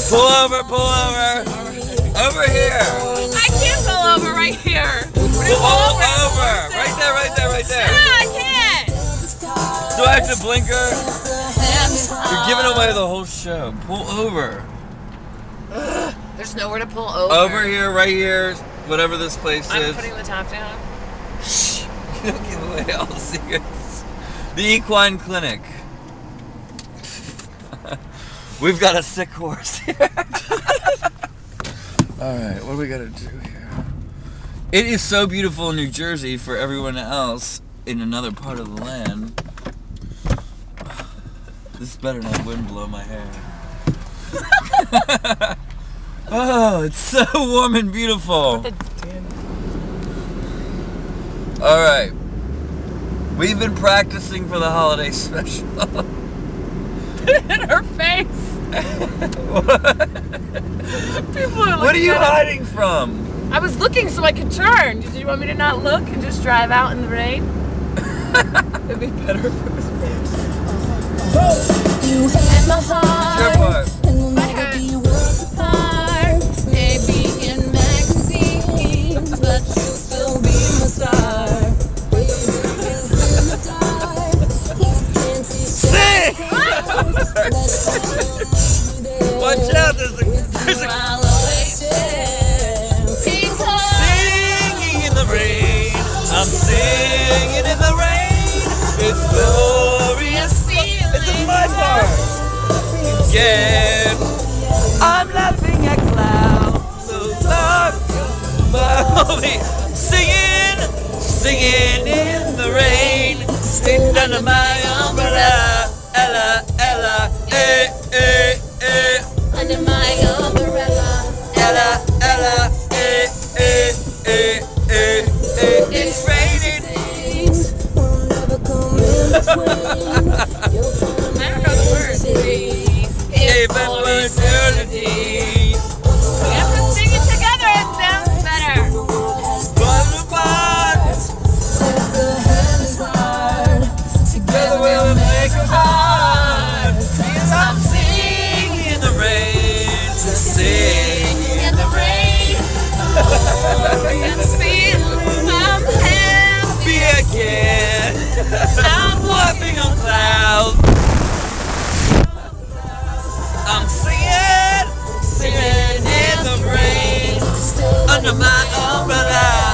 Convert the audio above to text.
Pull over, pull over. Over here. I can't pull over right here. Pull over. Right there, right there, right there. No, I can't. Do I have to blinker? You're giving away the whole show. Pull over. There's nowhere to pull over. Over here, right here, whatever this place I'm is. putting the top down. Shh. You don't give away all the secrets. The Equine Clinic. We've got a sick horse here. Alright, what do we gotta do here? It is so beautiful in New Jersey for everyone else in another part of the land. This better not wind blow my hair. Oh, it's so warm and beautiful. Alright. We've been practicing for the holiday special. In her face. What are you hiding from? I was looking so I could turn. Did you want me to not look and just drive out in the rain? It'd be better if it was rain. You had my heart. Your part. And we'll never be worlds apart. Maybe in magazines, but you'll still be my star. Sing! Watch out, there's a singing in the rain. I'm singing in the rain. It's glorious. This is my part. Again, I'm laughing at clouds so dark above me. Singing, singing in the rain. Sitting under my umbrella. Ella, Ella, eh, eh, eh. Under my umbrella. Ella, Ella, eh, eh, eh, eh, eh. It's raining. Things will never come in between. I don't know the words. Even for eternity. We have to sing it together. It sounds better. But apart, together we'll make a heart. Because I'm singing in the rain, just singing in the rain. And feeling I'm happy. Be again. I'm walking on clouds. I'm singing, singing in the rain under my umbrella.